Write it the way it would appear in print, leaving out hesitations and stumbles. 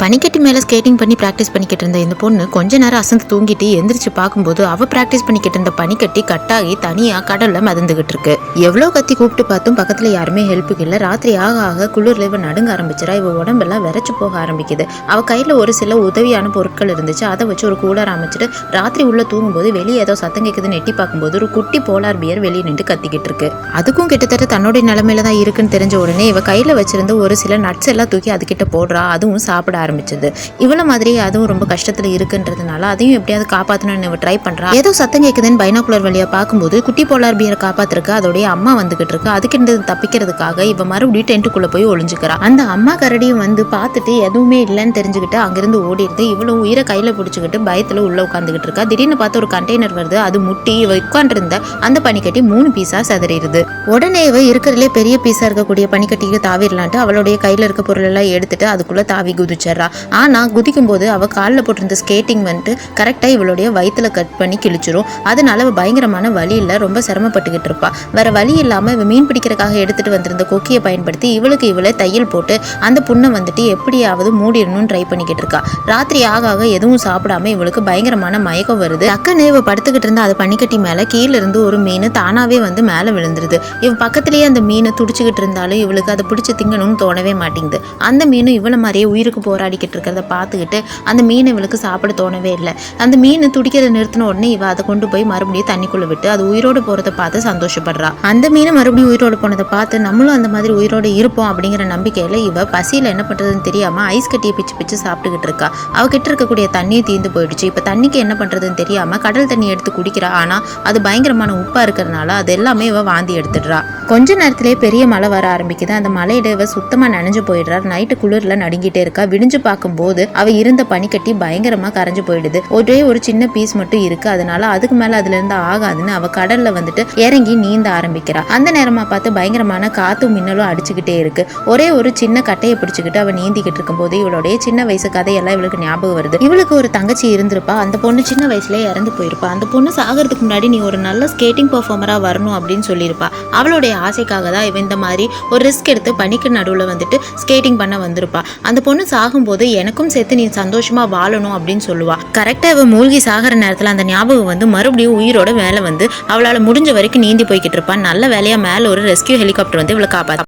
பனிக்கட்டி மேலே ஸ்கேட்டிங் பண்ணி ப்ராக்டிஸ் பண்ணிக்கிட்டு இருந்த இந்த பொண்ணு கொஞ்ச நேரம் அசந்து தூங்கிட்டு எந்திரிச்சு பார்க்கும்போது அவள் ப்ராக்டிஸ் பண்ணிக்கிட்டு இருந்த பனிக்கட்டி கட்டாகி தனியாக கடலில் மிதந்துகிட்டு இருக்கு. எவ்வளோ கத்தி கூப்பிட்டு பார்த்தும் பக்கத்தில் யாருமே ஹெல்ப்புக்கு இல்லை. ராத்திரி ஆக ஆக குளிரில் இவ நடுங்க ஆரம்பிச்சிடா. இவ உடம்பெல்லாம் விரைச்சு போக ஆரம்பிக்குது. அவள் கையில் ஒரு சில உதவியான பொருட்கள் இருந்துச்சு. அதை வச்சு ஒரு கூலர் அமைச்சிட்டு ராத்திரி உள்ள தூங்கும்போது வெளியே ஏதோ சத்தம் கேட்குதுன்னு எட்டி பார்க்கும்போது ஒரு குட்டி போலார் பியர் வெளியே நின்று கத்திக்கிட்டு இருக்கு. அதுக்கும் கிட்டத்தட்ட தன்னுடைய நிலைமையில தான் இருக்குன்னு தெரிஞ்ச உடனே இவ கையில் வச்சிருந்த ஒரு சில நட்ஸ் எல்லாம் தூக்கி அதுக்கிட்ட போடுறா. அதுவும் சாப்பிட ஆரம்பிச்சது. இவ்வளவு மாதிரி அதுவும் ரொம்ப கஷ்டத்துல இருக்குன்றதுனால அதையும் எப்படியாவது காப்பாற்றணும்னு இவ ட்ரை பண்றா. ஏதோ சத்தம் கேட்குதுன்னு பைனாகுலர் வழியா பார்க்கும்போது குட்டி போலார் பியரை காப்பாத்துறதுக்கு அதோடைய அம்மா வந்துகிட்டு இருக்கு. அதுக்கு தப்பிக்கிறதுக்காக இவ மறுபடியும் டென்ட்டுக்குள்ள போய் ஒளிஞ்சுக்கிறா. அந்த அம்மா கரடியும் வந்து பார்த்துட்டு எதுவுமே இல்லைன்னு தெரிஞ்சுக்கிட்டு அங்கிருந்து ஓடிடுது. இவ்வளவு உயிரை கையில பிடிச்சிக்கிட்டு பயத்துல உள்ள உட்காந்துக்கிட்டு இருக்கா. திடீர்னு பார்த்து ஒரு கண்டெய்னர் வருது. அது முட்டி இவ உட்காண்டிருந்த அந்த பனிக்கட்டி 3 பீஸா சதறிடுது. உடனே இவ இருக்கிறதுலே பெரிய பீஸா இருக்கக்கூடிய பனிக்கட்டிக்கு தாவிடலான்ட்டு அவளுடைய கையில இருக்க பொருள் எல்லாம் எடுத்துட்டு அதுக்குள்ள தாவி குதிச்சிடறா. ஆனா குதிக்கும் போது அவ காலில் போட்டிருந்த ஸ்கேட்டிங் வந்துட்டு கரெக்டா இவளுடைய வயிற்றுல கட் பண்ணி கிழிச்சிரும். அதனால அவ பயங்கரமான வலி இல்லை, ரொம்ப சிரமப்பட்டுக்கிட்டு இருப்பா. வேற வழி இல்லாம இவ மீன் பிடிக்கிறதுக்காக எடுத்துட்டு வந்திருந்த கொக்கியை பயன்படுத்தி இவளை தையல் போட்டு அந்த புண்ணை வந்துட்டு எப்படியாவது மூடிடணும்னு ட்ரை பண்ணிக்கிட்டு இருக்கா. ராத்திரி ஆக ஆக எதுவும் சாப்பிடாம இவளுக்கு பயங்கரமான மயக்கம் வருது. டக்குன்னு இவ படுத்துக்கிட்டு இருந்த அது பனிக்கட்டி மேல கீழே இருந்து ஒரு மீன் தானாவே வந்து மேல விழுந்துருது. இவ பக்கத்திலேயே அந்த மீனை துடிச்சுக்கிட்டு இருந்தாலும் இவளுக்கு அதை பிடிச்சி திங்கணும்னு தோணவே மாட்டேங்குது. அந்த மீனும் இவள மாதிரியே உயிருக்கு போராடிக்கிட்டு இருக்கிறத பார்த்துக்கிட்டு அந்த மீன் இவளுக்கு சாப்பிட தோணவே இல்லை. அந்த மீன் துடிக்கிறத நிறுத்தின உடனே இவ அதை கொண்டு போய் மறுபடியும் தண்ணிக்குள்ள விட்டு அது உயிரோடு போறதை பார்த்து சந்தோஷப்படுறா. அந்த மீனை மறுபடியும் உயிரோடு போனதை பார்த்து நம்மளும் அந்த மாதிரி உயிரோடு இருப்போம் அப்படிங்கிற நம்பிக்கையில இவ பசியில என்ன பண்றதுன்னு தெரியாம ஐஸ் கட்டியை பிச்சு பிச்சு சாப்பிட்டுக்கிட்டு இருக்கா. அவகிட்ட இருக்கக்கூடிய தண்ணியை தீர்ந்து போயிடுச்சு. இப்ப தண்ணிக்கு என்ன பண்றதுன்னு தெரியாம கடல் தண்ணி எடுத்து குடிக்கிறா. ஆனா அது பயங்கரமான உப்பா இருக்கிறதுனால அது எல்லாமே இவ வாந்தி எடுத்துடுறா. கொஞ்ச நேரத்திலேயே பெரிய மழை வர ஆரம்பிக்குது. அந்த மலையில இவ சுத்தமா நனைஞ்சு போயிடுறா. நைட்டு குளிர்ல நடுங்கிட்டே இருக்கா. விடிஞ்சு பார்க்கும்போது அவ இருந்த பனிக்கட்டி பயங்கரமா கரைஞ்சு போயிடுது. ஒரே ஒரு சின்ன பீஸ் மட்டும் இருக்கு. அதனால அதுக்கு மேல அதுல இருந்து ஆகாதுன்னு அவ கடல்ல வந்துட்டு இறங்கி நீந்த ஆரம்பிக்கிறா. அந்த நேரமா பார்த்து பயங்கரமான காத்தும் மின்னலும் அடிச்சுக்கிட்டே இருக்கு. ஒரே ஒரு சின்ன கட்டையை பிடிச்சுக்கிட்டு அவ நீந்திக்கிட்டு இருக்கும் போது இவளுடைய சின்ன வயசு கதையெல்லாம் இவளுக்கு ஞாபகம் வருது. இவளுக்கு ஒரு தங்கச்சி இருந்திருப்பா. அந்த பொண்ணு சின்ன வயசுலயே இறந்து போயிருப்பா. அந்த பொண்ணு சாகிறதுக்கு முன்னாடி நீ ஒரு நல்ல ஸ்கேட்டிங் பெர்ஃபார்மரா வரணும் அப்படின்னு சொல்லியிருப்பா. அவளுடைய ஆசைக்காக தான் இவ இந்த மாதிரி ஒரு ரிஸ்க் எடுத்து பனிக்கு நடுவுல வந்துட்டு ஸ்கேட்டிங் பண்ண வந்திருப்பா. அந்த பொண்ணு சாகும்போது எனக்கும் சேர்த்து நீ சந்தோஷமா வாழணும் அப்படின்னு சொல்லுவா. கரெக்டா இவ மூழ்கி சாகிற நேரத்துல அந்த ஞாபகம் வந்து மறுபடியும் உயிரோட மேல வந்து அவளால முடிஞ்ச வரைக்கும் நீந்தி போய்கிட்டு இருப்பா. நல்ல வேலையா மேல ஒரு ரெஸ்கியூ ஹெலிகாப்டர் வந்து இவளை காப்பாத்து.